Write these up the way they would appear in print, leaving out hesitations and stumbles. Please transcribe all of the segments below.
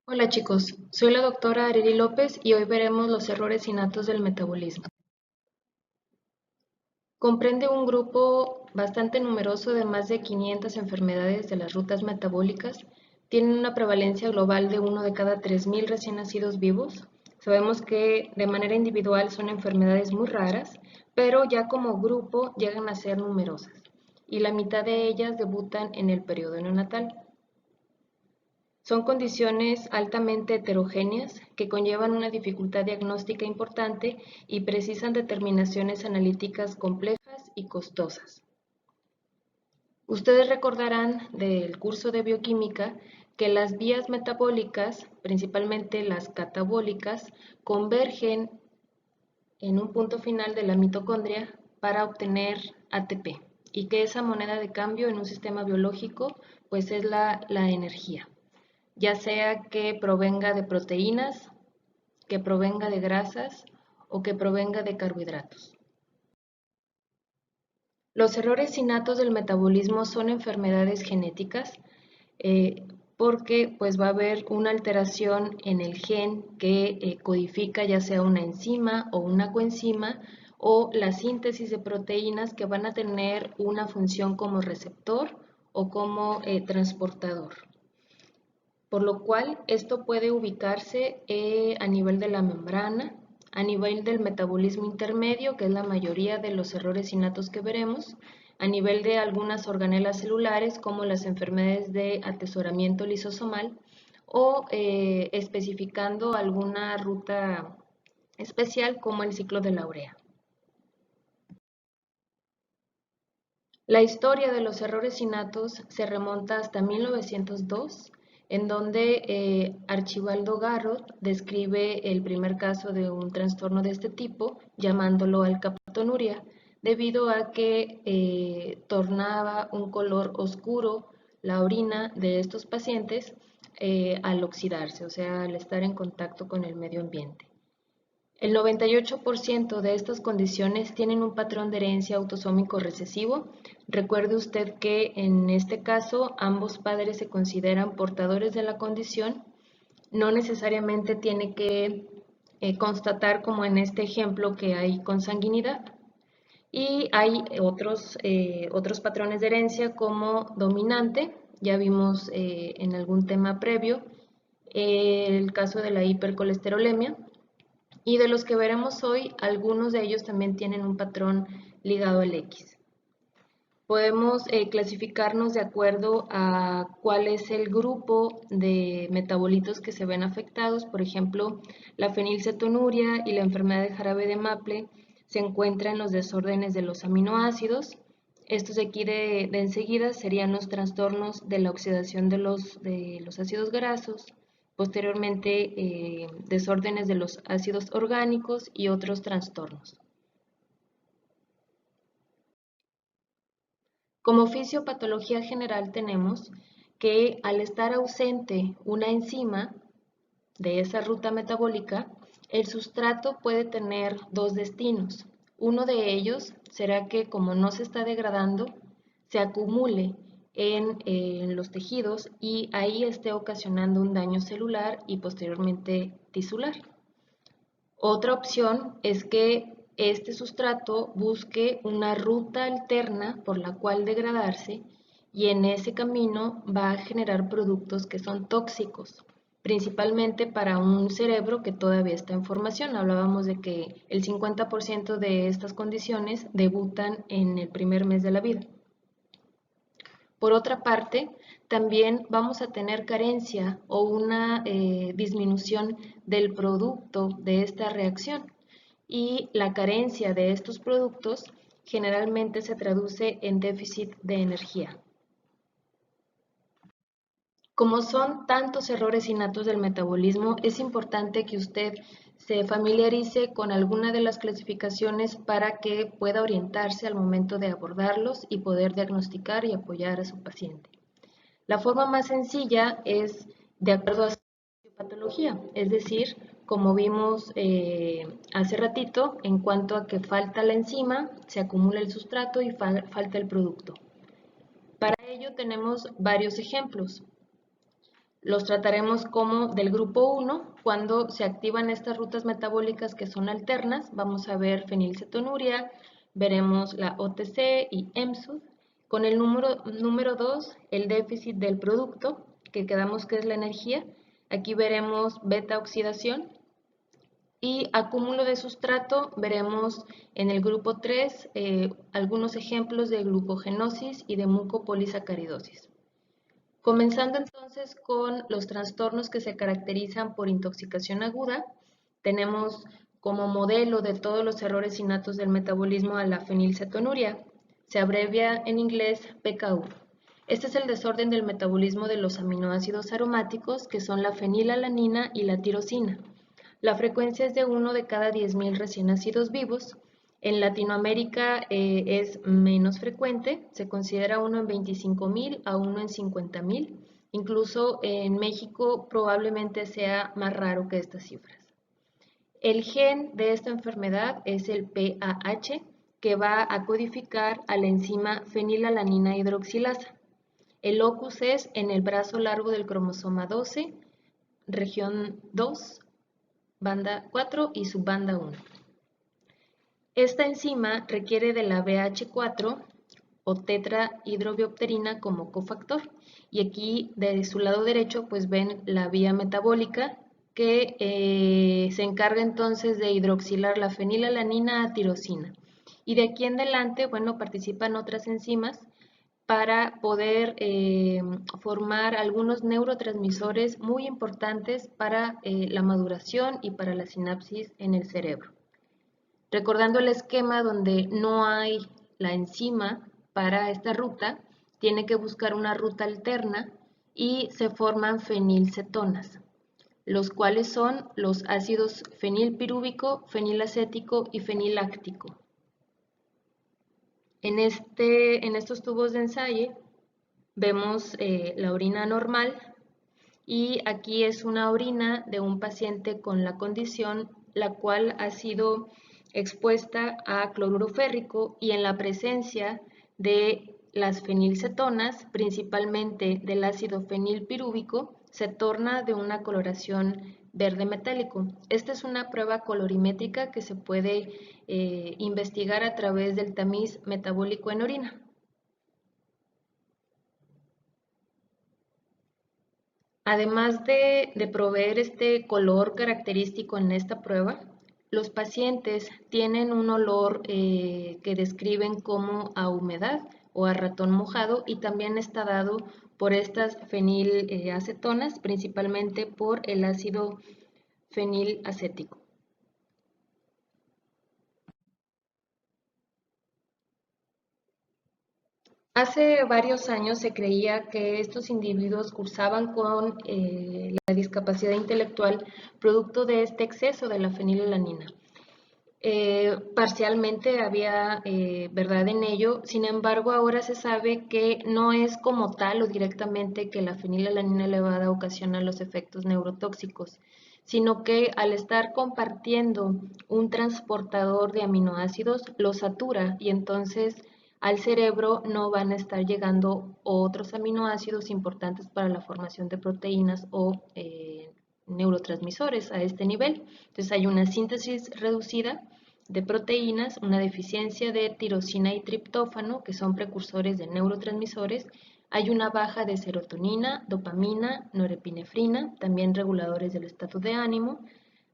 Hola chicos, soy la doctora Arely López y hoy veremos los errores innatos del metabolismo. Comprende un grupo bastante numeroso de más de 500 enfermedades de las rutas metabólicas. Tienen una prevalencia global de uno de cada 3.000 recién nacidos vivos. Sabemos que de manera individual son enfermedades muy raras, pero ya como grupo llegan a ser numerosas y la mitad de ellas debutan en el periodo neonatal. Son condiciones altamente heterogéneas que conllevan una dificultad diagnóstica importante y precisan determinaciones analíticas complejas y costosas. Ustedes recordarán del curso de bioquímica que las vías metabólicas, principalmente las catabólicas, convergen en un punto final de la mitocondria para obtener ATP y que esa moneda de cambio en un sistema biológico pues es la energía, ya sea que provenga de proteínas, que provenga de grasas o que provenga de carbohidratos. Los errores innatos del metabolismo son enfermedades genéticas porque pues va a haber una alteración en el gen que codifica ya sea una enzima o una coenzima o la síntesis de proteínas que van a tener una función como receptor o como transportador. Por lo cual esto puede ubicarse a nivel de la membrana, a nivel del metabolismo intermedio, que es la mayoría de los errores innatos que veremos, a nivel de algunas organelas celulares como las enfermedades de atesoramiento lisosomal o especificando alguna ruta especial como el ciclo de la urea. La historia de los errores innatos se remonta hasta 1902, en donde Archibaldo Garrod describe el primer caso de un trastorno de este tipo, llamándolo alcaptonuria, debido a que tornaba un color oscuro la orina de estos pacientes al oxidarse, o sea, al estar en contacto con el medio ambiente. El 98% de estas condiciones tienen un patrón de herencia autosómico recesivo. Recuerde usted que en este caso ambos padres se consideran portadores de la condición. No necesariamente tiene que constatar, como en este ejemplo, que hay consanguinidad. Y hay otros patrones de herencia como dominante. Ya vimos en algún tema previo el caso de la hipercolesterolemia. Y de los que veremos hoy, algunos de ellos también tienen un patrón ligado al X. Podemos clasificarnos de acuerdo a cuál es el grupo de metabolitos que se ven afectados. Por ejemplo, la fenilcetonuria y la enfermedad de jarabe de Maple se encuentran en los desórdenes de los aminoácidos. Estos de aquí de enseguida serían los trastornos de la oxidación de los ácidos grasos, posteriormente desórdenes de los ácidos orgánicos y otros trastornos. Como fisiopatología general tenemos que al estar ausente una enzima de esa ruta metabólica, el sustrato puede tener dos destinos. Uno de ellos será que como no se está degradando, se acumule en los tejidos y ahí esté ocasionando un daño celular y posteriormente tisular. Otra opción es que este sustrato busque una ruta alterna por la cual degradarse y en ese camino va a generar productos que son tóxicos, principalmente para un cerebro que todavía está en formación. Hablábamos de que el 50% de estas condiciones debutan en el primer mes de la vida. Por otra parte, también vamos a tener carencia o una disminución del producto de esta reacción y la carencia de estos productos generalmente se traduce en déficit de energía. Como son tantos errores innatos del metabolismo, es importante que usted se familiarice con alguna de las clasificaciones para que pueda orientarse al momento de abordarlos y poder diagnosticar y apoyar a su paciente. La forma más sencilla es de acuerdo a su patología, es decir, como vimos hace ratito, en cuanto a que falta la enzima, se acumula el sustrato y falta el producto. Para ello tenemos varios ejemplos. Los trataremos como del grupo 1. Cuando se activan estas rutas metabólicas que son alternas, vamos a ver fenilcetonuria, veremos la OTC y EMSUD. Con el número 2, el déficit del producto, que quedamos que es la energía. Aquí veremos beta oxidación. Y acúmulo de sustrato, veremos en el grupo 3 algunos ejemplos de glucogenosis y de mucopolisacaridosis. Comenzando entonces con los trastornos que se caracterizan por intoxicación aguda, tenemos como modelo de todos los errores innatos del metabolismo a la fenilcetonuria. Se abrevia en inglés PKU. Este es el desorden del metabolismo de los aminoácidos aromáticos que son la fenilalanina y la tirosina. La frecuencia es de 1 de cada 10.000 recién nacidos vivos. En Latinoamérica es menos frecuente, se considera 1 en 25.000 a 1 en 50.000. Incluso en México probablemente sea más raro que estas cifras. El gen de esta enfermedad es el PAH, que va a codificar a la enzima fenilalanina hidroxilasa. El locus es en el brazo largo del cromosoma 12, región 2, banda 4 y subbanda 1. Esta enzima requiere de la BH4 o tetrahidrobiopterina como cofactor. Y aquí de su lado derecho pues ven la vía metabólica que se encarga entonces de hidroxilar la fenilalanina a tirosina. Y de aquí en adelante, bueno, participan otras enzimas para poder formar algunos neurotransmisores muy importantes para la maduración y para la sinapsis en el cerebro. Recordando el esquema donde no hay la enzima para esta ruta, tiene que buscar una ruta alterna y se forman fenilcetonas, los cuales son los ácidos fenilpirúvico, fenilacético y feniláctico. En estos tubos de ensayo vemos la orina normal y aquí es una orina de un paciente con la condición la cual ha sido expuesta a cloruro férrico y en la presencia de las fenilcetonas, principalmente del ácido fenilpirúvico, se torna de una coloración verde metálico. Esta es una prueba colorimétrica que se puede investigar a través del tamiz metabólico en orina. Además de proveer este color característico en esta prueba, los pacientes tienen un olor que describen como a humedad o a ratón mojado y también está dado por estas fenilacetonas, principalmente por el ácido fenilacético. Hace varios años se creía que estos individuos cursaban con la discapacidad intelectual producto de este exceso de la fenilalanina. Parcialmente había verdad en ello, sin embargo ahora se sabe que no es como tal o directamente que la fenilalanina elevada ocasiona los efectos neurotóxicos, sino que al estar compartiendo un transportador de aminoácidos lo satura y entonces al cerebro no van a estar llegando otros aminoácidos importantes para la formación de proteínas o neurotransmisores a este nivel. Entonces hay una síntesis reducida de proteínas, una deficiencia de tirosina y triptófano, que son precursores de neurotransmisores. Hay una baja de serotonina, dopamina, norepinefrina, también reguladores del estado de ánimo.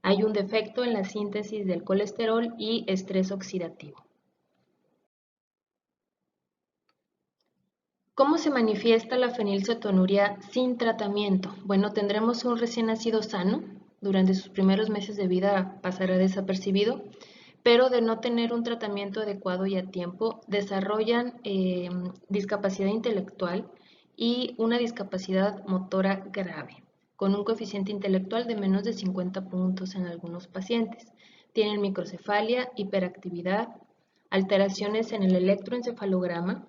Hay un defecto en la síntesis del colesterol y estrés oxidativo. ¿Cómo se manifiesta la fenilcetonuria sin tratamiento? Bueno, tendremos un recién nacido sano, durante sus primeros meses de vida pasará desapercibido, pero de no tener un tratamiento adecuado y a tiempo, desarrollan discapacidad intelectual y una discapacidad motora grave, con un coeficiente intelectual de menos de 50 puntos en algunos pacientes. Tienen microcefalia, hiperactividad, alteraciones en el electroencefalograma,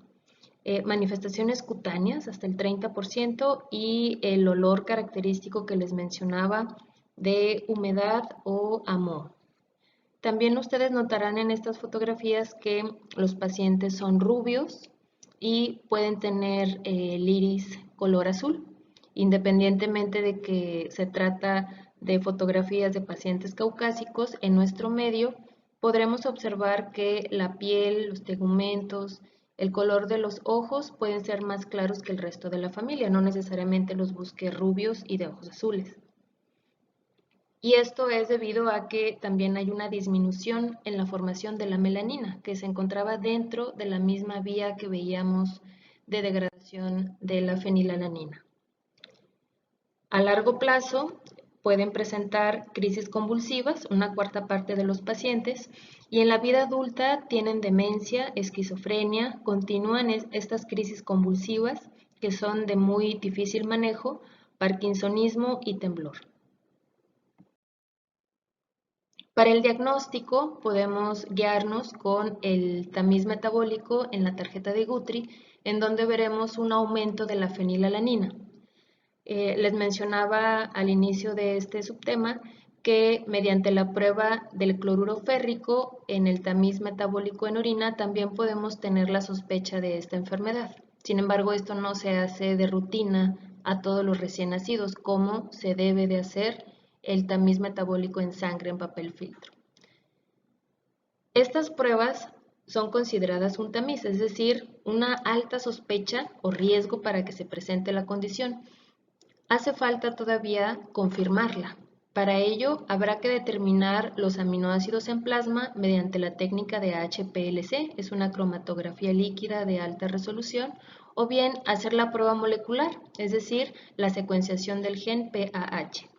manifestaciones cutáneas hasta el 30% y el olor característico que les mencionaba de humedad o a moho. También ustedes notarán en estas fotografías que los pacientes son rubios y pueden tener el iris color azul. Independientemente de que se trata de fotografías de pacientes caucásicos, en nuestro medio podremos observar que la piel, los tegumentos, el color de los ojos pueden ser más claros que el resto de la familia, no necesariamente los busque rubios y de ojos azules. Y esto es debido a que también hay una disminución en la formación de la melanina, que se encontraba dentro de la misma vía que veíamos de degradación de la fenilalanina. A largo plazo pueden presentar crisis convulsivas, una cuarta parte de los pacientes, y en la vida adulta tienen demencia, esquizofrenia, continúan estas crisis convulsivas que son de muy difícil manejo, parkinsonismo y temblor. Para el diagnóstico podemos guiarnos con el tamiz metabólico en la tarjeta de Guthrie, en donde veremos un aumento de la fenilalanina. Les mencionaba al inicio de este subtema que mediante la prueba del cloruro férrico en el tamiz metabólico en orina también podemos tener la sospecha de esta enfermedad. Sin embargo, esto no se hace de rutina a todos los recién nacidos, como se debe de hacer el tamiz metabólico en sangre en papel filtro. Estas pruebas son consideradas un tamiz, es decir, una alta sospecha o riesgo para que se presente la condición. Hace falta todavía confirmarla. Para ello, habrá que determinar los aminoácidos en plasma mediante la técnica de HPLC, es una cromatografía líquida de alta resolución, o bien hacer la prueba molecular, es decir, la secuenciación del gen PAH.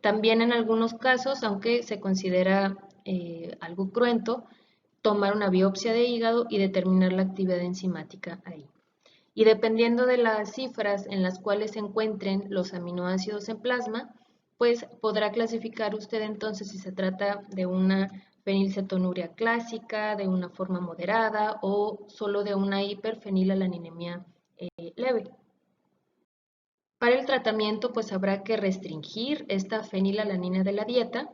También en algunos casos, aunque se considera algo cruento, tomar una biopsia de hígado y determinar la actividad enzimática ahí. Y dependiendo de las cifras en las cuales se encuentren los aminoácidos en plasma, pues podrá clasificar usted entonces si se trata de una fenilcetonuria clásica, de una forma moderada o solo de una hiperfenilalaninemiia leve. Para el tratamiento, pues habrá que restringir esta fenilalanina de la dieta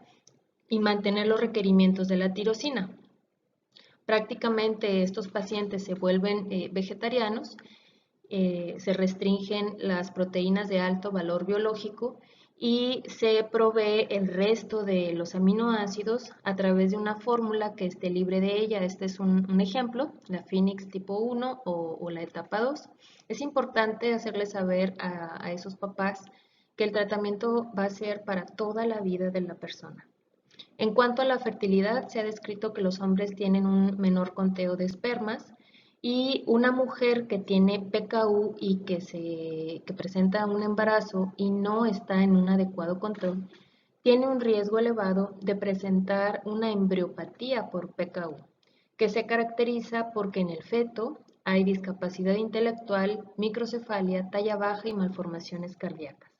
y mantener los requerimientos de la tirosina. Prácticamente estos pacientes se vuelven vegetarianos, se restringen las proteínas de alto valor biológico y se provee el resto de los aminoácidos a través de una fórmula que esté libre de ella. Este es un ejemplo, la Phoenix tipo 1 o la etapa 2. Es importante hacerles saber a esos papás que el tratamiento va a ser para toda la vida de la persona. En cuanto a la fertilidad, se ha descrito que los hombres tienen un menor conteo de espermas y una mujer que tiene PKU y que presenta un embarazo y no está en un adecuado control, tiene un riesgo elevado de presentar una embriopatía por PKU, que se caracteriza porque en el feto hay discapacidad intelectual, microcefalia, talla baja y malformaciones cardíacas.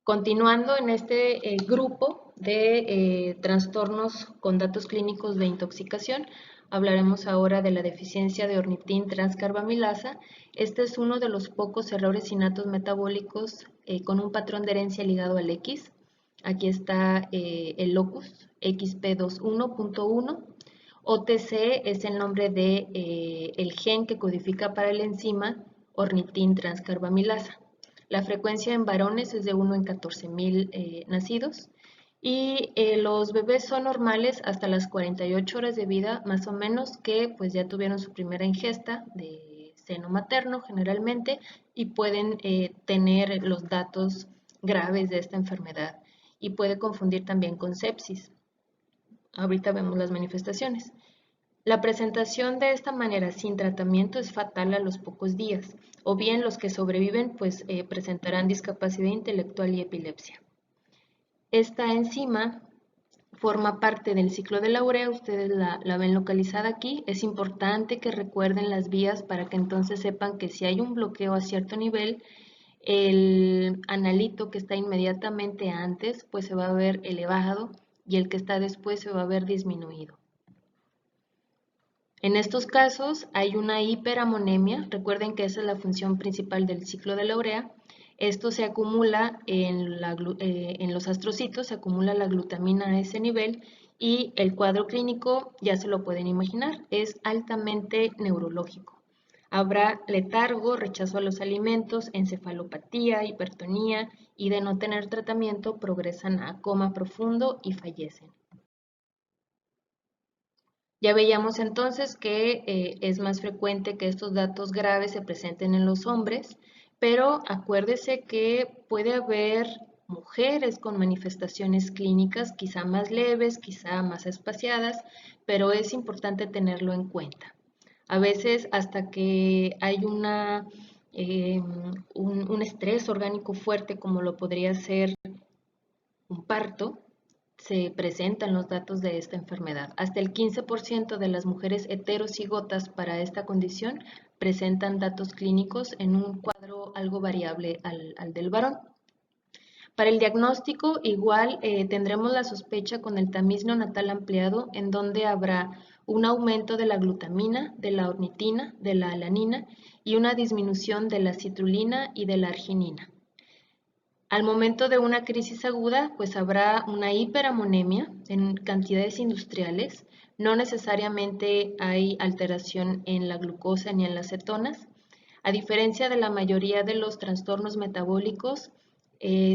Continuando en este grupo de trastornos con datos clínicos de intoxicación, hablaremos ahora de la deficiencia de ornitin transcarbamilasa. Este es uno de los pocos errores innatos metabólicos con un patrón de herencia ligado al X. Aquí está el locus XP21.1. OTC es el nombre de el gen que codifica para la enzima ornitin transcarbamilasa. La frecuencia en varones es de 1 en 14,000 nacidos y los bebés son normales hasta las 48 horas de vida más o menos que pues ya tuvieron su primera ingesta de seno materno generalmente y pueden tener los datos graves de esta enfermedad y puede confundir también con sepsis. Ahorita vemos las manifestaciones. La presentación de esta manera sin tratamiento es fatal a los pocos días, o bien los que sobreviven pues presentarán discapacidad intelectual y epilepsia. Esta enzima forma parte del ciclo de la urea, ustedes la ven localizada aquí. Es importante que recuerden las vías para que entonces sepan que si hay un bloqueo a cierto nivel, el analito que está inmediatamente antes pues se va a ver elevado y el que está después se va a ver disminuido. En estos casos hay una hiperamonemia, recuerden que esa es la función principal del ciclo de la urea. Esto se acumula en los astrocitos, se acumula la glutamina a ese nivel y el cuadro clínico, ya se lo pueden imaginar, es altamente neurológico. Habrá letargo, rechazo a los alimentos, encefalopatía, hipertonía y de no tener tratamiento progresan a coma profundo y fallecen. Ya veíamos entonces que es más frecuente que estos datos graves se presenten en los hombres, pero acuérdese que puede haber mujeres con manifestaciones clínicas quizá más leves, quizá más espaciadas, pero es importante tenerlo en cuenta. A veces hasta que hay un estrés orgánico fuerte como lo podría ser un parto, se presentan los datos de esta enfermedad. Hasta el 15% de las mujeres heterocigotas para esta condición presentan datos clínicos en un cuadro algo variable al del varón. Para el diagnóstico, igual tendremos la sospecha con el tamiz neonatal ampliado, en donde habrá un aumento de la glutamina, de la ornitina, de la alanina y una disminución de la citrulina y de la arginina. Al momento de una crisis aguda, pues habrá una hiperamonemia en cantidades industriales. No necesariamente hay alteración en la glucosa ni en las cetonas. A diferencia de la mayoría de los trastornos metabólicos,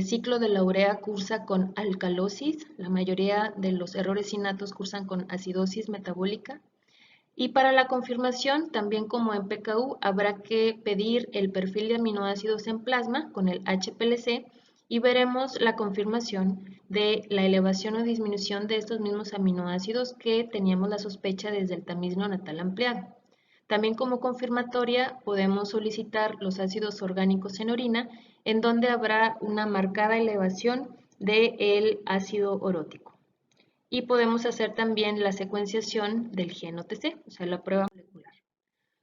ciclo de la urea cursa con alcalosis. La mayoría de los errores innatos cursan con acidosis metabólica. Y para la confirmación, también como en PKU, habrá que pedir el perfil de aminoácidos en plasma con el HPLC y veremos la confirmación de la elevación o disminución de estos mismos aminoácidos que teníamos la sospecha desde el tamiz neonatal ampliado. También como confirmatoria podemos solicitar los ácidos orgánicos en orina, en donde habrá una marcada elevación del ácido orótico. Y podemos hacer también la secuenciación del gen OTC, o sea, la prueba molecular.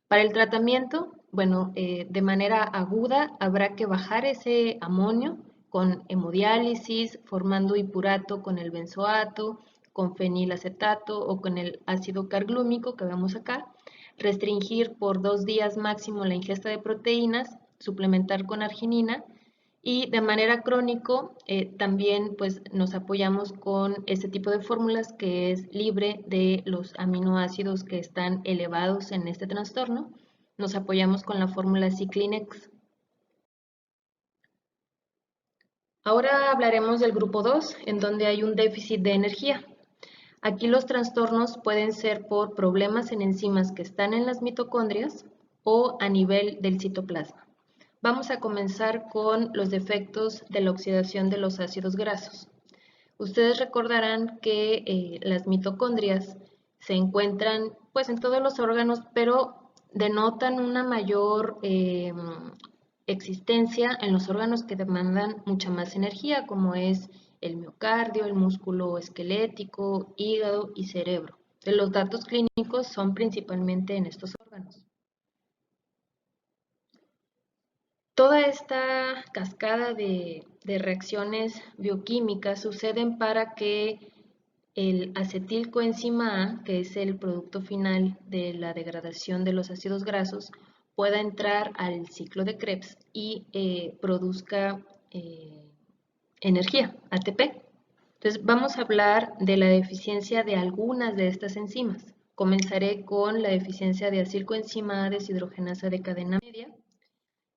Para el tratamiento, bueno, de manera aguda habrá que bajar ese amonio con hemodiálisis, formando hipurato con el benzoato, con fenilacetato o con el ácido carglúmico que vemos acá, restringir por 2 días máximo la ingesta de proteínas, suplementar con arginina y de manera crónico también pues nos apoyamos con este tipo de fórmulas que es libre de los aminoácidos que están elevados en este trastorno. Nos apoyamos con la fórmula Ciclinex. Ahora hablaremos del grupo 2, en donde hay un déficit de energía. Aquí los trastornos pueden ser por problemas en enzimas que están en las mitocondrias o a nivel del citoplasma. Vamos a comenzar con los defectos de la oxidación de los ácidos grasos. Ustedes recordarán que las mitocondrias se encuentran pues en todos los órganos, pero denotan una mayor existencia en los órganos que demandan mucha más energía, como es el miocardio, el músculo esquelético, hígado y cerebro. Los datos clínicos son principalmente en estos órganos. Toda esta cascada de reacciones bioquímicas suceden para que el acetilcoenzima A, que es el producto final de la degradación de los ácidos grasos, pueda entrar al ciclo de Krebs y produzca energía, ATP. Entonces vamos a hablar de la deficiencia de algunas de estas enzimas. Comenzaré con la deficiencia de acilcoenzima A deshidrogenasa de cadena media.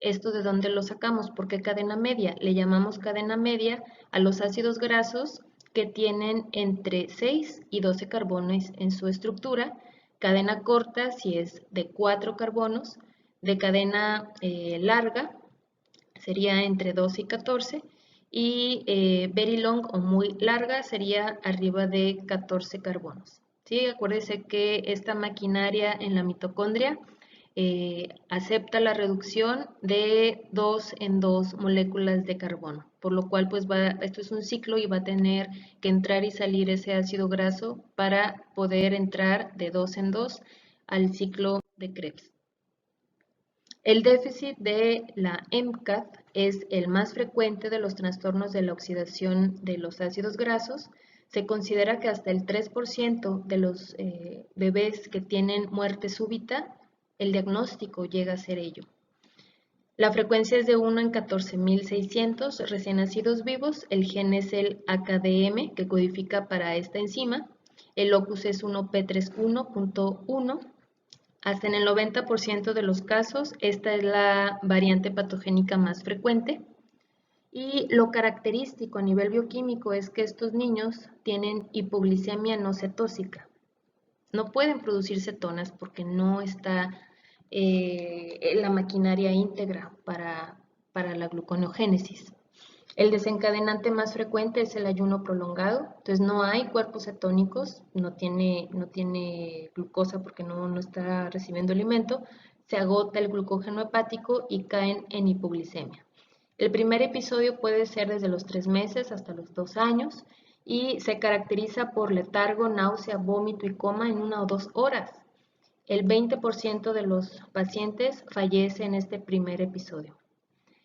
¿Esto de dónde lo sacamos? ¿Por qué cadena media? Le llamamos cadena media a los ácidos grasos que tienen entre 6 y 12 carbonos en su estructura, cadena corta si es de 4 carbonos, de cadena larga sería entre 12 y 14, y very long o muy larga sería arriba de 14 carbonos. ¿Sí? Acuérdense que esta maquinaria en la mitocondria acepta la reducción de 2 en 2 moléculas de carbono, por lo cual pues esto es un ciclo y va a tener que entrar y salir ese ácido graso para poder entrar de 2 en 2 al ciclo de Krebs. El déficit de la MCAD es el más frecuente de los trastornos de la oxidación de los ácidos grasos. Se considera que hasta el 3% de los bebés que tienen muerte súbita, el diagnóstico llega a ser ello. La frecuencia es de 1 en 14.600 recién nacidos vivos. El gen es el AKDM que codifica para esta enzima. El locus es 1P31.1. Hasta en el 90% de los casos, esta es la variante patogénica más frecuente. Y lo característico a nivel bioquímico es que estos niños tienen hipoglicemia no cetósica. No pueden producir cetonas porque no está la maquinaria íntegra para la gluconeogénesis. El desencadenante más frecuente es el ayuno prolongado, entonces no hay cuerpos cetónicos, no tiene glucosa porque no está recibiendo alimento, se agota el glucógeno hepático y caen en hipoglicemia. El primer episodio puede ser desde los 3 meses hasta los 2 años y se caracteriza por letargo, náusea, vómito y coma en 1 o 2 horas. El 20% de los pacientes fallece en este primer episodio.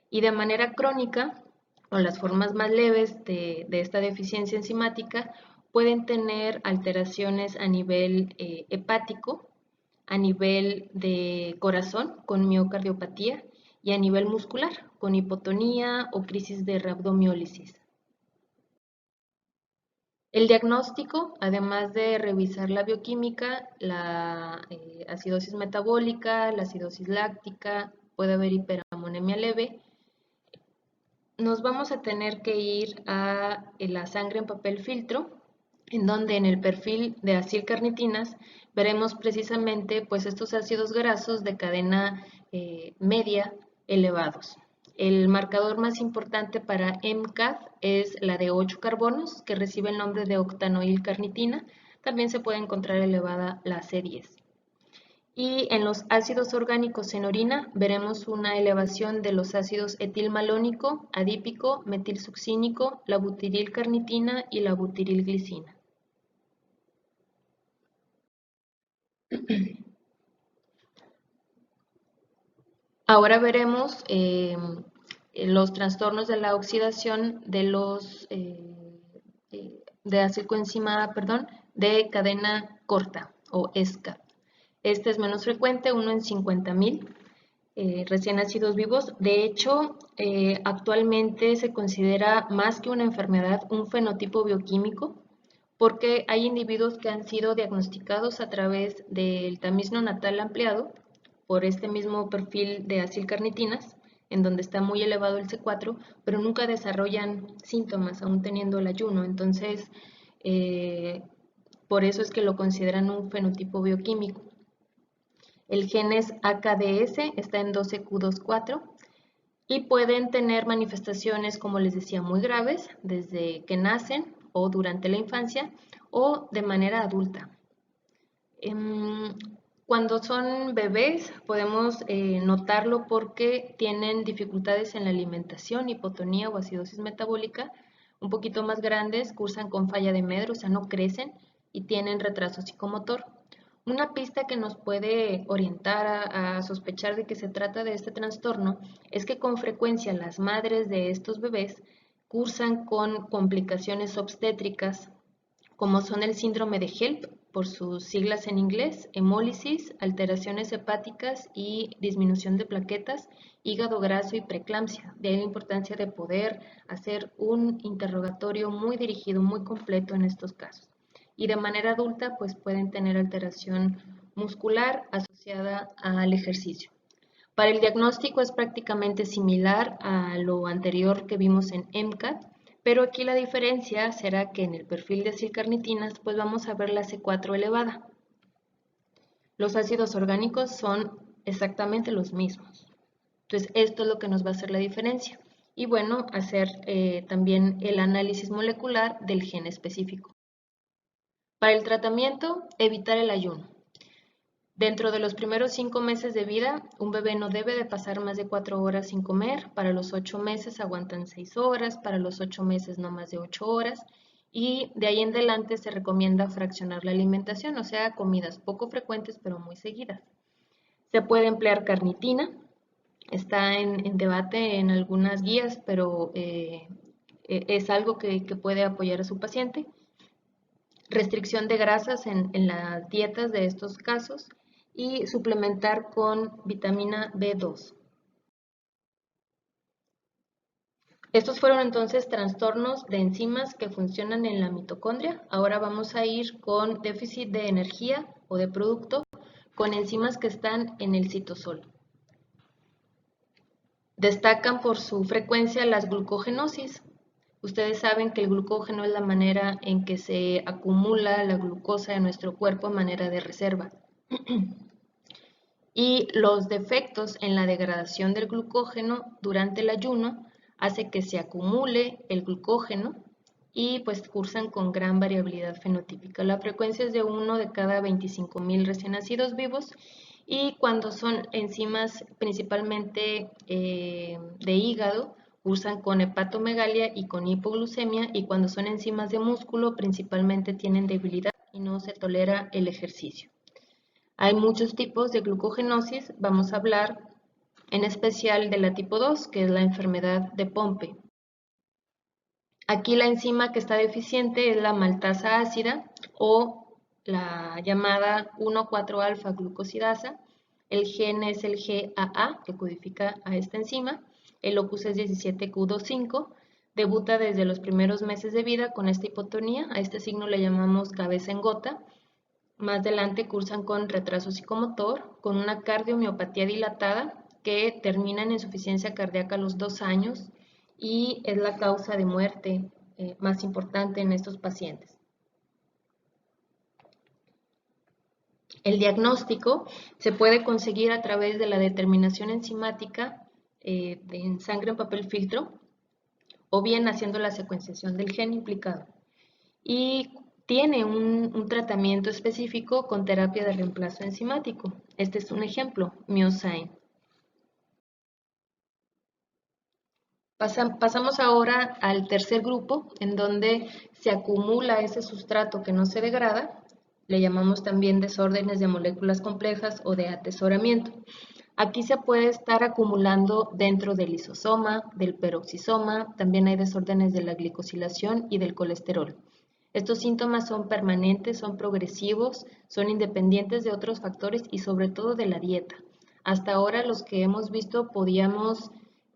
Y de manera crónica, o las formas más leves de esta deficiencia enzimática, pueden tener alteraciones a nivel hepático, a nivel de corazón, con miocardiopatía, y a nivel muscular, con hipotonía o crisis de rabdomiólisis. El diagnóstico, además de revisar la bioquímica, la acidosis metabólica, la acidosis láctica, puede haber hiperamonemia leve, nos vamos a tener que ir a la sangre en papel filtro, en donde en el perfil de acilcarnitinas veremos precisamente pues, estos ácidos grasos de cadena media elevados. El marcador más importante para MCAD es la de 8 carbonos, que recibe el nombre de octanoilcarnitina. También se puede encontrar elevada la C10. Y en los ácidos orgánicos en orina veremos una elevación de los ácidos etilmalónico, adípico, metilsuccínico, la butirilcarnitina y la butirilglicina. Ahora veremos los trastornos de la oxidación de los de acilcoenzima, de cadena corta o ESCA. Este es menos frecuente, 1 en 50.000 recién nacidos vivos. De hecho, actualmente se considera más que una enfermedad, un fenotipo bioquímico, porque hay individuos que han sido diagnosticados a través del tamiz neonatal ampliado por este mismo perfil de acilcarnitinas, en donde está muy elevado el C4, pero nunca desarrollan síntomas, aún teniendo el ayuno. Entonces, por eso es que lo consideran un fenotipo bioquímico. El gen es AKDS, está en 12q24 y pueden tener manifestaciones, como les decía, muy graves desde que nacen o durante la infancia o de manera adulta. Cuando son bebés podemos notarlo porque tienen dificultades en la alimentación, hipotonía o acidosis metabólica, un poquito más grandes, cursan con falla de Medro, o sea, no crecen y tienen retraso psicomotor. Una pista que nos puede orientar a sospechar de que se trata de este trastorno es que con frecuencia las madres de estos bebés cursan con complicaciones obstétricas como son el síndrome de HELP, por sus siglas en inglés, hemólisis, alteraciones hepáticas y disminución de plaquetas, hígado graso y preeclampsia. De ahí la importancia de poder hacer un interrogatorio muy dirigido, muy completo en estos casos. Y de manera adulta, pues pueden tener alteración muscular asociada al ejercicio. Para el diagnóstico es prácticamente similar a lo anterior que vimos en MCAD, pero aquí la diferencia será que en el perfil de acilcarnitinas pues vamos a ver la C4 elevada. Los ácidos orgánicos son exactamente los mismos. Entonces esto es lo que nos va a hacer la diferencia. Y bueno, hacer también el análisis molecular del gen específico. Para el tratamiento, evitar el ayuno. Dentro de los primeros 5 meses de vida, un bebé no debe de pasar más de 4 horas sin comer. Para los 8 meses aguantan 6 horas, para los 8 meses no más de 8 horas. Y de ahí en adelante se recomienda fraccionar la alimentación, o sea, comidas poco frecuentes pero muy seguidas. Se puede emplear carnitina, está en debate en algunas guías, pero es algo que puede apoyar a su paciente. Restricción de grasas en las dietas de estos casos y suplementar con vitamina B2. Estos fueron entonces trastornos de enzimas que funcionan en la mitocondria. Ahora vamos a ir con déficit de energía o de producto con enzimas que están en el citosol. Destacan por su frecuencia las glucogenosis. Ustedes saben que el glucógeno es la manera en que se acumula la glucosa en nuestro cuerpo en manera de reserva. Y los defectos en la degradación del glucógeno durante el ayuno hace que se acumule el glucógeno y pues cursan con gran variabilidad fenotípica. La frecuencia es de 1 de cada 25.000 recién nacidos vivos, y cuando son enzimas principalmente de hígado, cursan con hepatomegalia y con hipoglucemia, y cuando son enzimas de músculo principalmente tienen debilidad y no se tolera el ejercicio. Hay muchos tipos de glucogenosis, vamos a hablar en especial de la tipo 2, que es la enfermedad de Pompe. Aquí la enzima que está deficiente es la maltasa ácida o la llamada 1,4-alfa-glucosidasa. El gen es el GAA, que codifica a esta enzima. El locus es 17q25. Debuta desde los primeros meses de vida con esta hipotonía. A este signo le llamamos cabeza en gota. Más adelante cursan con retraso psicomotor, con una cardiomiopatía dilatada que termina en insuficiencia cardíaca a los 2 años y es la causa de muerte más importante en estos pacientes. El diagnóstico se puede conseguir a través de la determinación enzimática en sangre en papel filtro o bien haciendo la secuenciación del gen implicado. Y tiene un tratamiento específico con terapia de reemplazo enzimático. Este es un ejemplo, Myozyme. Pasamos ahora al tercer grupo, en donde se acumula ese sustrato que no se degrada. Le llamamos también desórdenes de moléculas complejas o de atesoramiento. Aquí se puede estar acumulando dentro del lisosoma, del peroxisoma, también hay desórdenes de la glicosilación y del colesterol. Estos síntomas son permanentes, son progresivos, son independientes de otros factores y sobre todo de la dieta. Hasta ahora los que hemos visto podíamos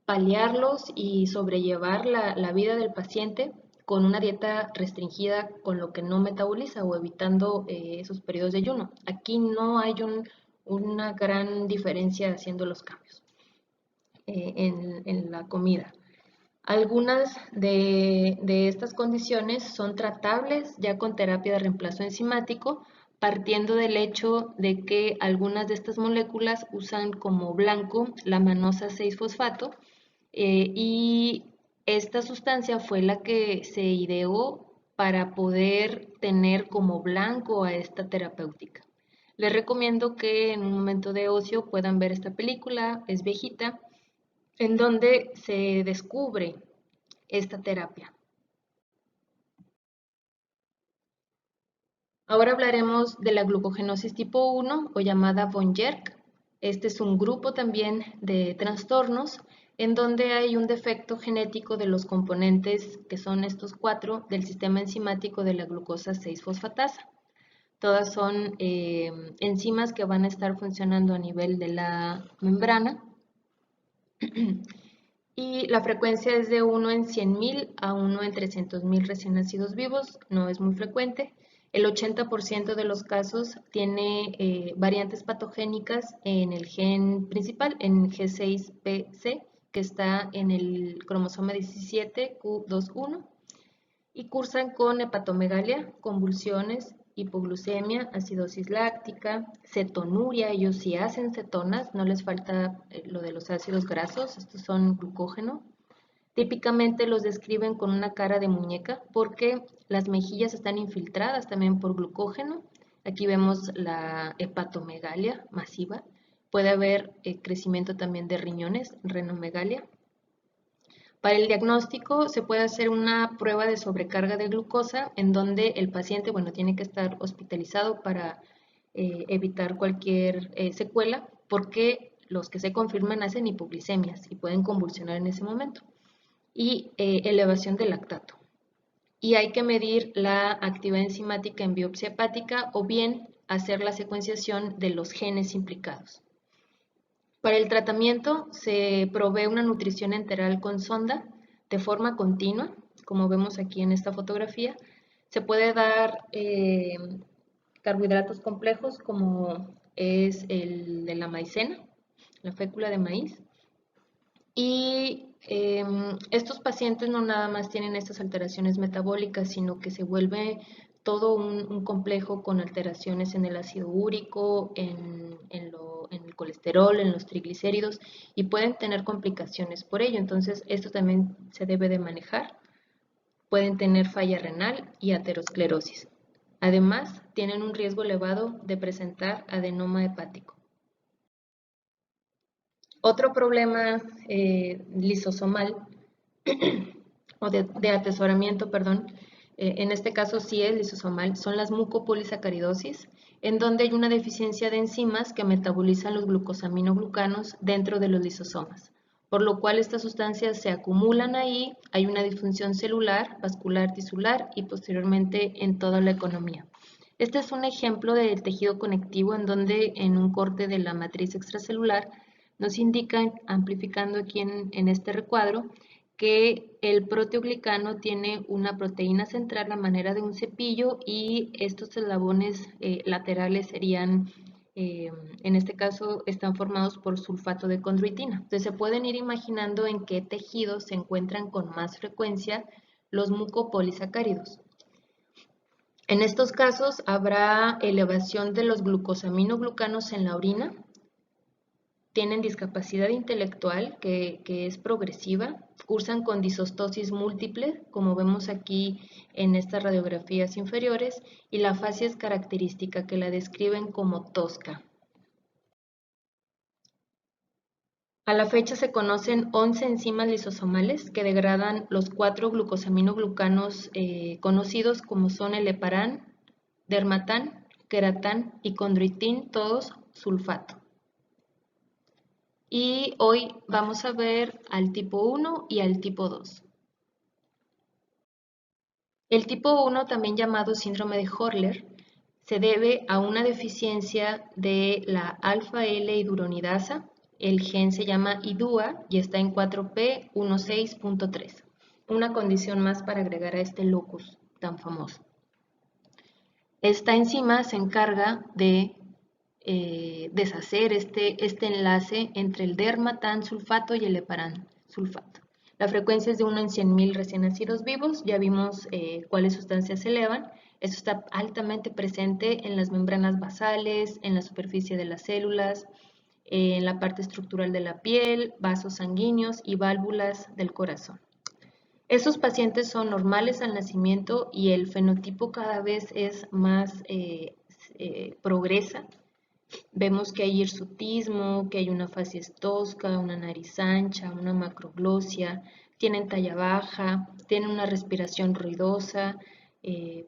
paliarlos y sobrellevar la vida del paciente con una dieta restringida con lo que no metaboliza o evitando esos periodos de ayuno. Aquí no hay una gran diferencia haciendo los cambios en la comida. Algunas de estas condiciones son tratables ya con terapia de reemplazo enzimático, partiendo del hecho de que algunas de estas moléculas usan como blanco la manosa 6-fosfato y esta sustancia fue la que se ideó para poder tener como blanco a esta terapéutica. Les recomiendo que en un momento de ocio puedan ver esta película, es viejita, en donde se descubre esta terapia. Ahora hablaremos de la glucogenosis tipo 1 o llamada von Yerk. Este es un grupo también de trastornos en donde hay un defecto genético de los componentes que son estos 4 del sistema enzimático de la glucosa 6-fosfatasa. Todas son enzimas que van a estar funcionando a nivel de la membrana y la frecuencia es de 1 en 100.000 a 1 en 300.000 recién nacidos vivos, no es muy frecuente. El 80% de los casos tiene variantes patogénicas en el gen principal, en G6PC, que está en el cromosoma 17q21, y cursan con hepatomegalia, convulsiones, hipoglucemia, acidosis láctica, cetonuria. Ellos sí hacen cetonas, no les falta lo de los ácidos grasos, estos son glucógeno. Típicamente los describen con una cara de muñeca porque las mejillas están infiltradas también por glucógeno. Aquí vemos la hepatomegalia masiva. Puede haber crecimiento también de riñones, renomegalia. Para el diagnóstico se puede hacer una prueba de sobrecarga de glucosa en donde el paciente, tiene que estar hospitalizado para evitar cualquier secuela, porque los que se confirman hacen hipoglicemias y pueden convulsionar en ese momento. Y elevación del lactato. Y hay que medir la actividad enzimática en biopsia hepática o bien hacer la secuenciación de los genes implicados. Para el tratamiento se provee una nutrición enteral con sonda de forma continua, como vemos aquí en esta fotografía. Se puede dar carbohidratos complejos como es el de la maicena, la fécula de maíz. Y estos pacientes no nada más tienen estas alteraciones metabólicas, sino que se vuelve todo un complejo con alteraciones en el ácido úrico, en el colesterol, en los triglicéridos, y pueden tener complicaciones por ello. Entonces, esto también se debe de manejar. Pueden tener falla renal y aterosclerosis. Además, tienen un riesgo elevado de presentar adenoma hepático. Otro problema lisosomal o de atesoramiento, perdón, en este caso sí es lisosomal, son las mucopolisacaridosis, en donde hay una deficiencia de enzimas que metabolizan los glucosaminoglucanos dentro de los lisosomas, por lo cual estas sustancias se acumulan ahí, hay una disfunción celular, vascular, tisular y posteriormente en toda la economía. Este es un ejemplo del tejido conectivo en donde en un corte de la matriz extracelular nos indican, amplificando aquí en este recuadro, que el proteoglicano tiene una proteína central a manera de un cepillo y estos eslabones laterales serían, en este caso, están formados por sulfato de condroitina. Entonces se pueden ir imaginando en qué tejidos se encuentran con más frecuencia los mucopolisacáridos. En estos casos habrá elevación de los glucosaminoglucanos en la orina, tienen discapacidad intelectual que es progresiva, cursan con disostosis múltiple, como vemos aquí en estas radiografías inferiores, y la fascia es característica, que la describen como tosca. A la fecha se conocen 11 enzimas lisosomales que degradan los 4 glucosaminoglucanos conocidos, como son el heparán, dermatán, queratán y condroitín, todos sulfato. Y hoy vamos a ver al tipo 1 y al tipo 2. El tipo 1, también llamado síndrome de Hurler, se debe a una deficiencia de la alfa-L-hidroronidasa. El gen se llama IDUA y está en 4p16.3. Una condición más para agregar a este locus tan famoso. Esta enzima se encarga de deshacer este enlace entre el dermatán sulfato y el heparán sulfato. La frecuencia es de 1 en 100.000 recién nacidos vivos. Ya vimos cuáles sustancias se elevan. Esto está altamente presente en las membranas basales, en la superficie de las células, en la parte estructural de la piel, vasos sanguíneos y válvulas del corazón. Estos pacientes son normales al nacimiento y el fenotipo cada vez es más progresa. Vemos que hay hirsutismo, que hay una facies tosca, una nariz ancha, una macroglosia, tienen talla baja, tienen una respiración ruidosa,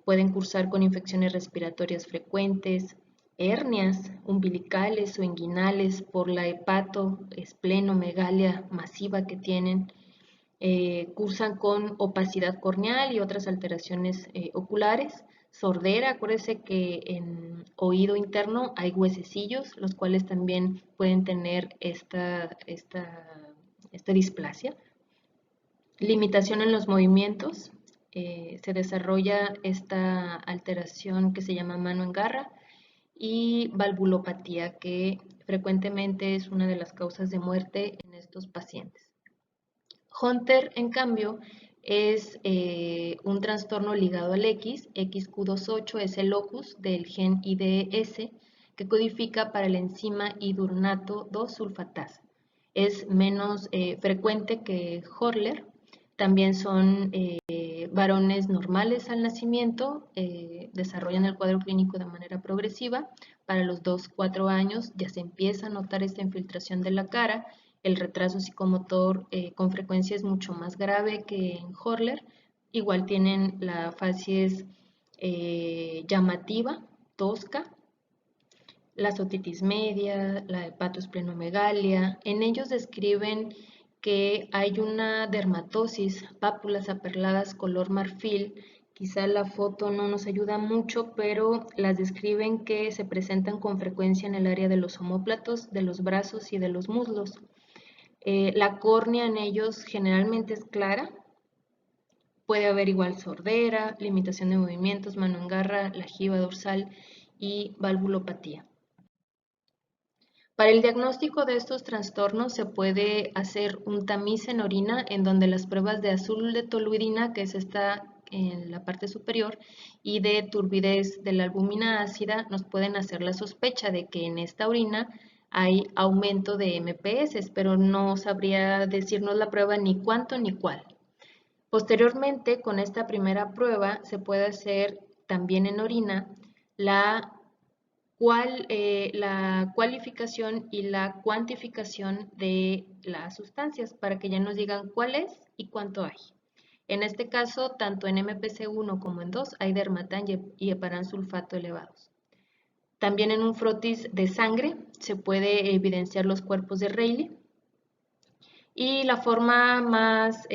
pueden cursar con infecciones respiratorias frecuentes, hernias umbilicales o inguinales por la hepatoesplenomegalia masiva que tienen, cursan con opacidad corneal y otras alteraciones oculares. Sordera, acuérdese que en oído interno hay huesecillos, los cuales también pueden tener esta displasia. Limitación en los movimientos, se desarrolla esta alteración que se llama mano en garra, y valvulopatía, que frecuentemente es una de las causas de muerte en estos pacientes. Hunter, en cambio, es un trastorno ligado al X. XQ28 es el locus del gen IDS que codifica para la enzima hidurnato 2-sulfatasa. Es menos frecuente que Hurler. También son varones normales al nacimiento, desarrollan el cuadro clínico de manera progresiva. Para los 2-4 años ya se empieza a notar esta infiltración de la cara. El retraso psicomotor con frecuencia es mucho más grave que en Hurler. Igual tienen la facies llamativa, tosca, la otitis media, la hepatoesplenomegalia. En ellos describen que hay una dermatosis, pápulas aperladas color marfil. Quizá la foto no nos ayuda mucho, pero las describen que se presentan con frecuencia en el área de los omóplatos, de los brazos y de los muslos. La córnea en ellos generalmente es clara. Puede haber igual sordera, limitación de movimientos, mano en garra, la jiba dorsal y valvulopatía. Para el diagnóstico de estos trastornos se puede hacer un tamiz en orina en donde las pruebas de azul de toluidina, que es esta en la parte superior, y de turbidez de la albúmina ácida nos pueden hacer la sospecha de que en esta orina hay aumento de MPS, pero no sabría decirnos la prueba ni cuánto ni cuál. Posteriormente, con esta primera prueba se puede hacer también en orina la la cualificación y la cuantificación de las sustancias para que ya nos digan cuál es y cuánto hay. En este caso, tanto en MPC-1 como en 2 hay dermatán y heparán sulfato elevados. También en un frotis de sangre se puede evidenciar los cuerpos de Rayleigh. Y la forma más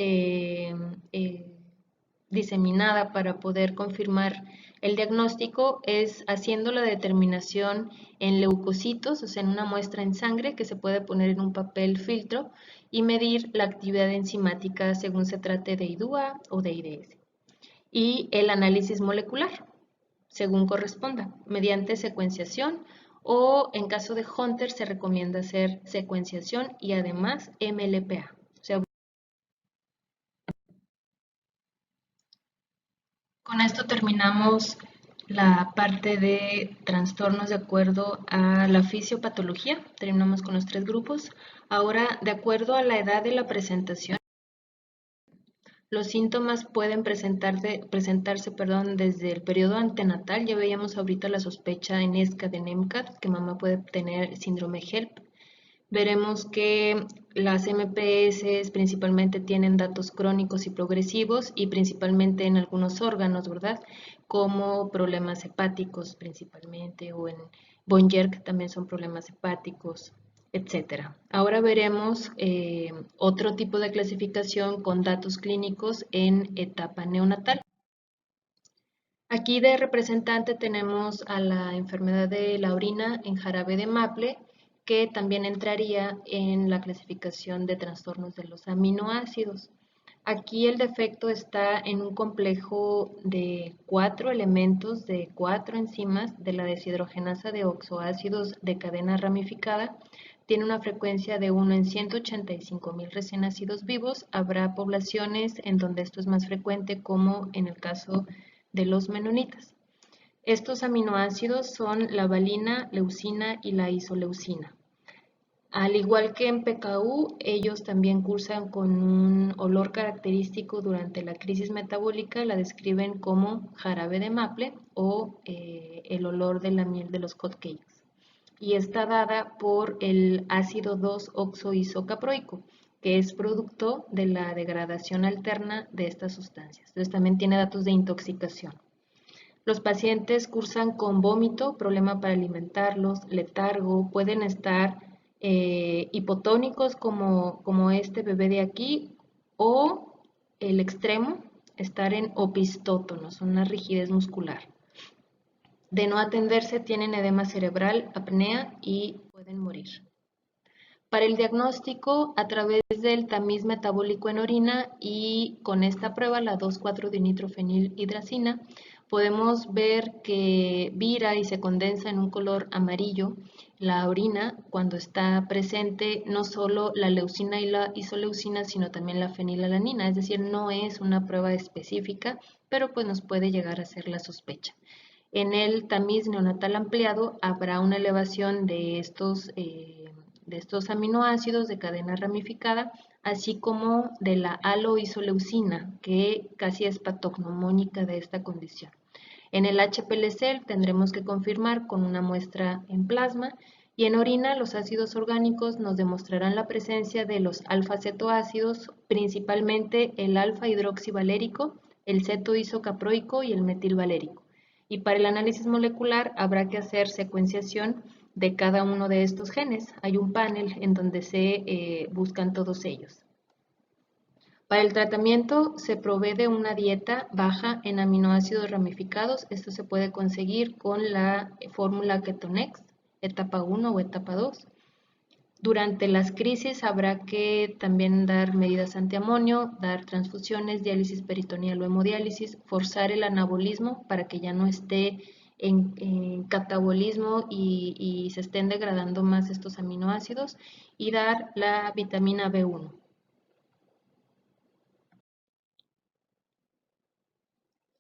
diseminada para poder confirmar el diagnóstico es haciendo la determinación en leucocitos, o sea, en una muestra en sangre que se puede poner en un papel filtro y medir la actividad enzimática según se trate de IDUA o de IDS. Y el análisis molecular, según corresponda, mediante secuenciación o en caso de Hunter se recomienda hacer secuenciación y además MLPA. O sea, con esto terminamos la parte de trastornos de acuerdo a la fisiopatología. Terminamos con los 3 grupos. Ahora, de acuerdo a la edad de la presentación, los síntomas pueden presentarse desde el periodo antenatal. Ya veíamos ahorita la sospecha en ESCA de NEMCAD, que mamá puede tener síndrome HELP. Veremos que las MPS principalmente tienen datos crónicos y progresivos y principalmente en algunos órganos, ¿verdad? Como problemas hepáticos principalmente o en Bonjerk también son problemas hepáticos, etcétera. Ahora veremos otro tipo de clasificación con datos clínicos en etapa neonatal. Aquí de representante tenemos a la enfermedad de la orina en jarabe de maple, que también entraría en la clasificación de trastornos de los aminoácidos. Aquí el defecto está en un complejo de 4 elementos de 4 enzimas de la deshidrogenasa de oxoácidos de cadena ramificada. Tiene una frecuencia de 1 en 185.000 recién nacidos vivos. Habrá poblaciones en donde esto es más frecuente, como en el caso de los menonitas. Estos aminoácidos son la valina, leucina y la isoleucina. Al igual que en PKU, ellos también cursan con un olor característico durante la crisis metabólica, la describen como jarabe de maple o el olor de la miel de los hotcakes. Y está dada por el ácido 2-oxoisocaproico, que es producto de la degradación alterna de estas sustancias. Entonces también tiene datos de intoxicación. Los pacientes cursan con vómito, problema para alimentarlos, letargo, pueden estar hipotónicos como este bebé de aquí, o el extremo, estar en opistótonos, una rigidez muscular. De no atenderse tienen edema cerebral, apnea y pueden morir. Para el diagnóstico, a través del tamiz metabólico en orina y con esta prueba, la 2,4-dinitrofenilhidracina, podemos ver que vira y se condensa en un color amarillo la orina cuando está presente no solo la leucina y la isoleucina, sino también la fenilalanina, es decir, no es una prueba específica, pero pues nos puede llegar a ser la sospecha. En el tamiz neonatal ampliado habrá una elevación de estos aminoácidos de cadena ramificada, así como de la aloisoleucina, que casi es patognomónica de esta condición. En el HPLC tendremos que confirmar con una muestra en plasma y en orina los ácidos orgánicos nos demostrarán la presencia de los alfa-cetoácidos, principalmente el alfa-hidroxivalérico, el ceto-isocaproico y el metilvalérico. Y para el análisis molecular habrá que hacer secuenciación de cada uno de estos genes. Hay un panel en donde se buscan todos ellos. Para el tratamiento se provee de una dieta baja en aminoácidos ramificados. Esto se puede conseguir con la fórmula Ketonex, etapa 1 o etapa 2. Durante las crisis habrá que también dar medidas antiamonio, dar transfusiones, diálisis peritoneal o hemodiálisis, forzar el anabolismo para que ya no esté en catabolismo y se estén degradando más estos aminoácidos y dar la vitamina B1.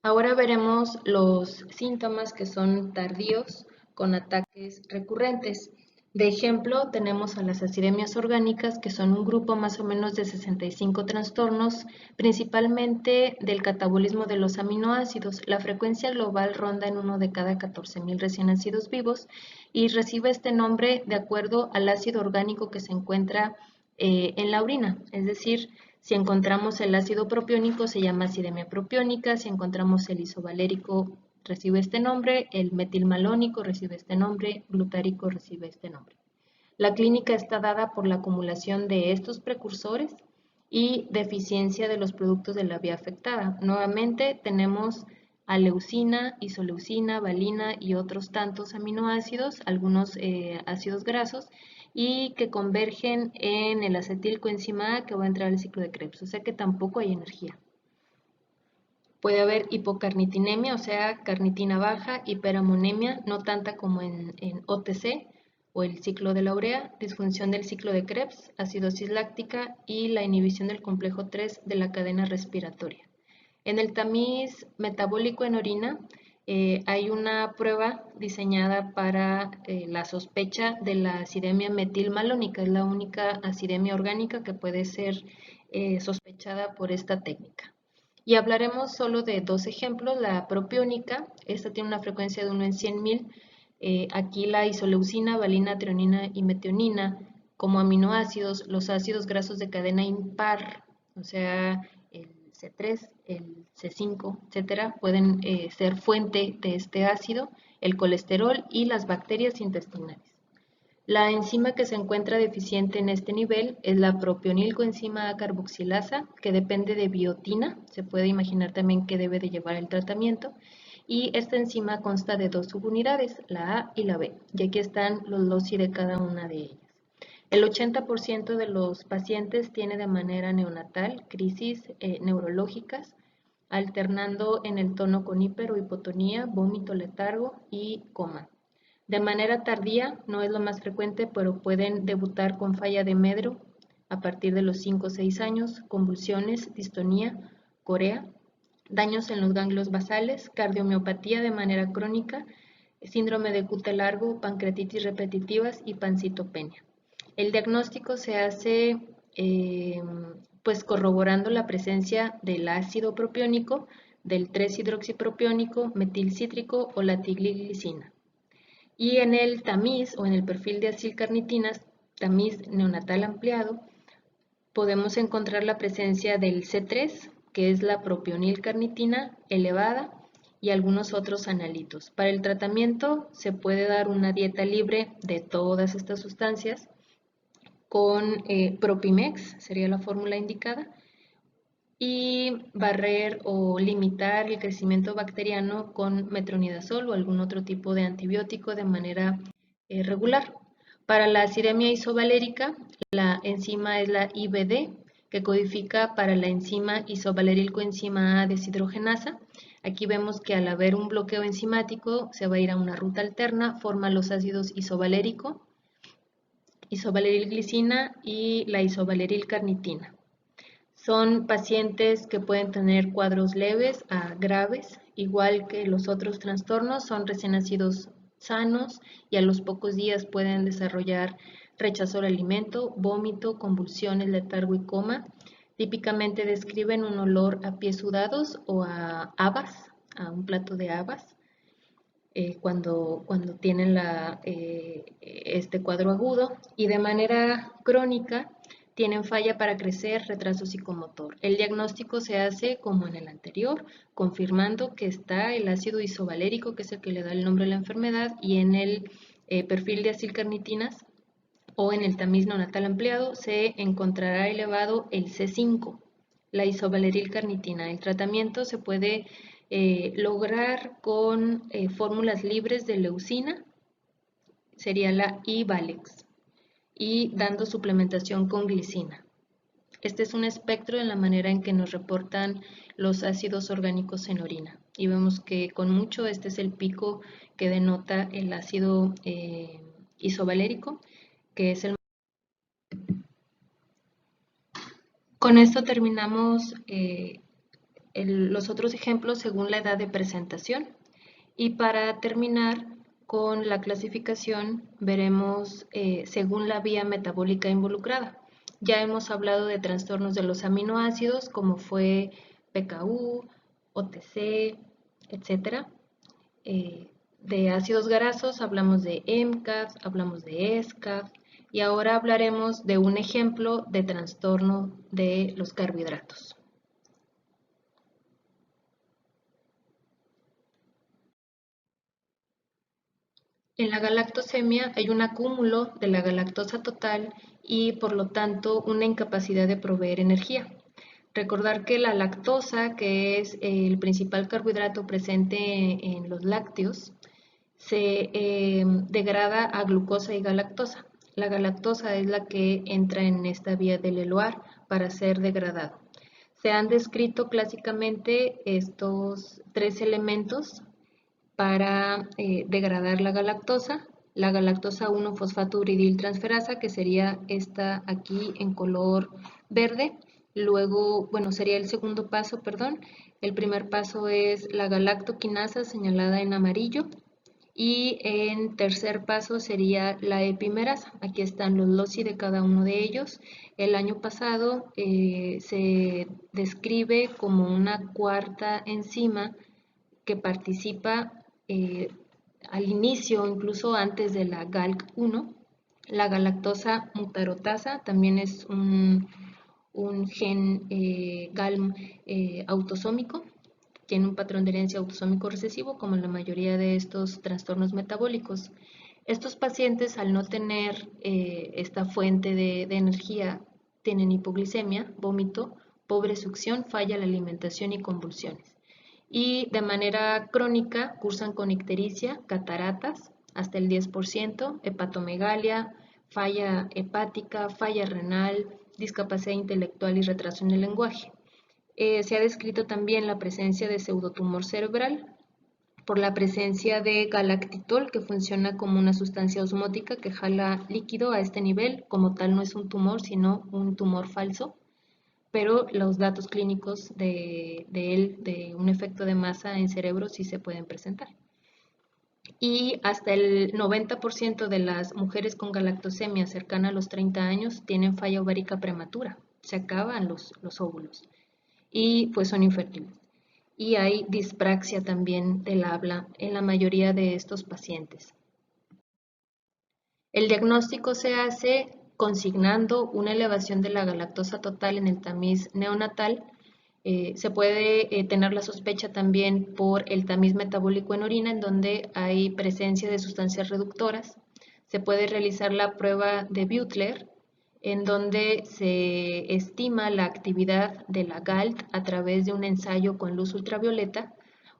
Ahora veremos los síntomas que son tardíos con ataques recurrentes. De ejemplo, tenemos a las acidemias orgánicas, que son un grupo más o menos de 65 trastornos, principalmente del catabolismo de los aminoácidos. La frecuencia global ronda en uno de cada 14.000 recién nacidos vivos y recibe este nombre de acuerdo al ácido orgánico que se encuentra en la orina, es decir, si encontramos el ácido propiónico se llama acidemia propiónica, si encontramos el isovalérico recibe este nombre, el metilmalónico recibe este nombre, glutárico recibe este nombre. La clínica está dada por la acumulación de estos precursores y deficiencia de los productos de la vía afectada. Nuevamente tenemos aleucina, isoleucina, valina y otros tantos aminoácidos, algunos ácidos grasos, y que convergen en el acetilcoenzima A que va a entrar al ciclo de Krebs, o sea que tampoco hay energía. Puede haber hipocarnitinemia, o sea, carnitina baja, hiperamonemia, no tanta como en OTC o el ciclo de la urea, disfunción del ciclo de Krebs, acidosis láctica y la inhibición del complejo 3 de la cadena respiratoria. En el tamiz metabólico en orina hay una prueba diseñada para la sospecha de la acidemia metilmalónica, es la única acidemia orgánica que puede ser sospechada por esta técnica. Y hablaremos solo de dos ejemplos, la propiónica, esta tiene una frecuencia de 1 en 100.000, aquí la isoleucina, valina, treonina y metionina como aminoácidos, los ácidos grasos de cadena impar, o sea, el C3, el C5, etcétera, pueden ser fuente de este ácido, el colesterol y las bacterias intestinales. La enzima que se encuentra deficiente en este nivel es la propionilcoenzima A carboxilasa, que depende de biotina, se puede imaginar también que debe de llevar el tratamiento, y esta enzima consta de dos subunidades, la A y la B, y aquí están los loci de cada una de ellas. El 80% de los pacientes tiene de manera neonatal crisis neurológicas, alternando en el tono con hiper o hipotonía, vómito, letargo y coma. De manera tardía, no es lo más frecuente, pero pueden debutar con falla de medro a partir de los 5 o 6 años, convulsiones, distonía, corea, daños en los ganglios basales, cardiomiopatía de manera crónica, síndrome de QT largo, pancreatitis repetitivas y pancitopenia. El diagnóstico se hace pues corroborando la presencia del ácido propiónico, del 3-hidroxipropiónico, metilcítrico o la tigliglicina. Y en el tamiz o en el perfil de acilcarnitinas, tamiz neonatal ampliado, podemos encontrar la presencia del C3, que es la propionilcarnitina elevada, y algunos otros analitos. Para el tratamiento se puede dar una dieta libre de todas estas sustancias con Propimex, sería la fórmula indicada, y barrer o limitar el crecimiento bacteriano con metronidazol o algún otro tipo de antibiótico de manera regular. Para la acidemia isovalérica, la enzima es la IBD, que codifica para la enzima isovaleril-coenzima A deshidrogenasa. Aquí vemos que al haber un bloqueo enzimático se va a ir a una ruta alterna, forma los ácidos isovalérico, isovaleril-glicina y la isovaleril-carnitina. Son pacientes que pueden tener cuadros leves a graves, igual que los otros trastornos, son recién nacidos sanos y a los pocos días pueden desarrollar rechazo al alimento, vómito, convulsiones, letargo y coma. Típicamente describen un olor a pies sudados o a habas, a un plato de habas, cuando tienen este cuadro agudo, y de manera crónica tienen falla para crecer, retraso psicomotor. El diagnóstico se hace como en el anterior, confirmando que está el ácido isovalérico, que es el que le da el nombre a la enfermedad, y en el perfil de acilcarnitinas o en el tamiz neonatal ampliado se encontrará elevado el C5, la isovaleril-carnitina. El tratamiento se puede lograr con fórmulas libres de leucina, sería la I-Valex, y dando suplementación con glicina. Este es un espectro en la manera en que nos reportan los ácidos orgánicos en orina. Y vemos que con mucho este es el pico que denota el ácido isovalérico, que es el... Con esto terminamos los otros ejemplos según la edad de presentación. Y para terminar con la clasificación, veremos según la vía metabólica involucrada. Ya hemos hablado de trastornos de los aminoácidos, como fue PKU, OTC, etc. De ácidos grasos hablamos de EMCAD, hablamos de ESCAD, y ahora hablaremos de un ejemplo de trastorno de los carbohidratos. En la galactosemia hay un acúmulo de la galactosa total y por lo tanto una incapacidad de proveer energía. Recordar que la lactosa, que es el principal carbohidrato presente en los lácteos, se degrada a glucosa y galactosa. La galactosa es la que entra en esta vía del Eloir para ser degradado. Se han descrito clásicamente estos tres elementos para degradar la galactosa 1-fosfato uridil transferasa, que sería esta aquí en color verde. Luego, bueno, sería el segundo paso, perdón. El primer paso es la galactoquinasa señalada en amarillo. Y en tercer paso sería la epimerasa. Aquí están los loci de cada uno de ellos. El año pasado se describe como una cuarta enzima que participa al inicio, incluso antes de la GALC1. La galactosa mutarotasa también es un gen GALM autosómico, tiene un patrón de herencia autosómico recesivo, como en la mayoría de estos trastornos metabólicos. Estos pacientes, al no tener esta fuente de energía, tienen hipoglicemia, vómito, pobre succión, falla la alimentación y convulsiones. Y de manera crónica cursan con ictericia, cataratas, hasta el 10%, hepatomegalia, falla hepática, falla renal, discapacidad intelectual y retraso en el lenguaje. Se ha descrito también la presencia de pseudotumor cerebral por la presencia de galactitol, que funciona como una sustancia osmótica que jala líquido a este nivel. Como tal no es un tumor, sino un tumor falso, pero los datos clínicos de él, de un efecto de masa en cerebro, sí se pueden presentar. Y hasta el 90% de las mujeres con galactosemia cercana a los 30 años tienen falla ovárica prematura, se acaban los óvulos y pues son infértiles. Y hay dispraxia también del habla en la mayoría de estos pacientes. El diagnóstico se hace consignando una elevación de la galactosa total en el tamiz neonatal. Se puede tener la sospecha también por el tamiz metabólico en orina, en donde hay presencia de sustancias reductoras. Se puede realizar la prueba de Butler, en donde se estima la actividad de la GALT a través de un ensayo con luz ultravioleta,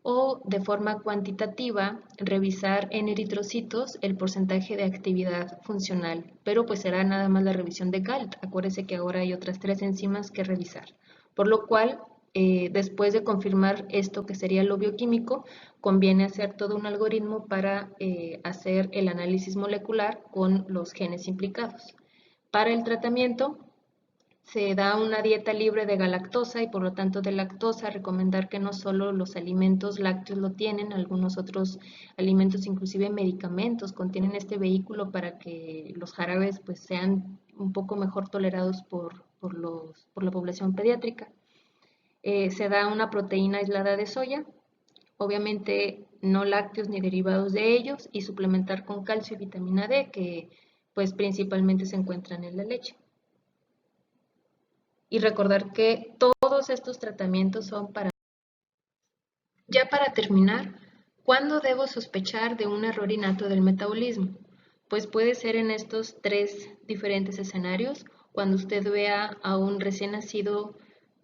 o de forma cuantitativa revisar en eritrocitos el porcentaje de actividad funcional, pero pues será nada más la revisión de GALT. Acuérdese que ahora hay otras 3 enzimas que revisar, por lo cual después de confirmar esto que sería lo bioquímico, conviene hacer todo un algoritmo para hacer el análisis molecular con los genes implicados. Para el tratamiento se da una dieta libre de galactosa y por lo tanto de lactosa. Recomendar que no solo los alimentos lácteos lo tienen, algunos otros alimentos, inclusive medicamentos, contienen este vehículo para que los jarabes pues sean un poco mejor tolerados por la población pediátrica. Se da una proteína aislada de soya, obviamente no lácteos ni derivados de ellos, y suplementar con calcio y vitamina D, que pues principalmente se encuentran en la leche. Y recordar que todos estos tratamientos son para... Ya para terminar, ¿cuándo debo sospechar de un error innato del metabolismo? Pues puede ser en estos 3 diferentes escenarios: cuando usted vea a un recién nacido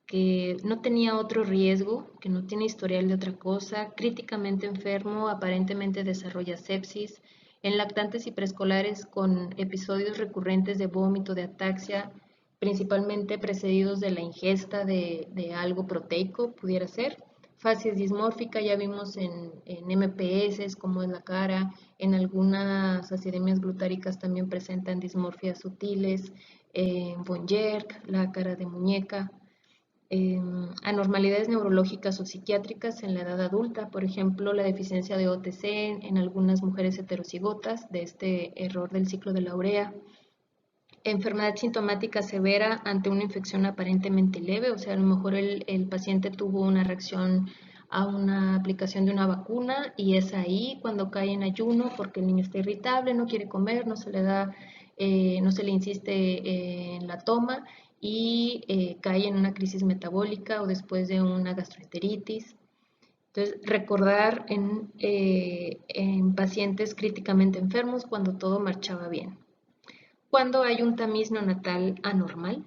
que no tenía otro riesgo, que no tiene historial de otra cosa, críticamente enfermo, aparentemente desarrolla sepsis, en lactantes y preescolares con episodios recurrentes de vómito, de ataxia, principalmente precedidos de la ingesta de algo proteico, pudiera ser. Facies dismórfica, ya vimos en MPS, como es la cara, en algunas acidemias glutáricas también presentan dismorfias sutiles, von Yerk, la cara de muñeca, anormalidades neurológicas o psiquiátricas en la edad adulta, por ejemplo, la deficiencia de OTC en algunas mujeres heterocigotas, de este error del ciclo de la urea, enfermedad sintomática severa ante una infección aparentemente leve, o sea, a lo mejor el paciente tuvo una reacción a una aplicación de una vacuna y es ahí cuando cae en ayuno porque el niño está irritable, no quiere comer, no se le da, no se le insiste en la toma y cae en una crisis metabólica o después de una gastroenteritis. Entonces, recordar en pacientes críticamente enfermos cuando todo marchaba bien, cuando hay un tamiz neonatal anormal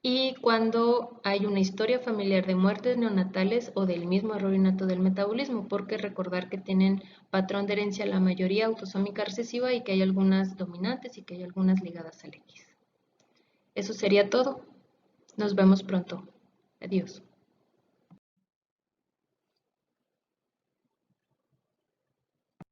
y cuando hay una historia familiar de muertes neonatales o del mismo error innato del metabolismo, porque recordar que tienen patrón de herencia la mayoría autosómica recesiva y que hay algunas dominantes y que hay algunas ligadas al X. Eso sería todo. Nos vemos pronto. Adiós.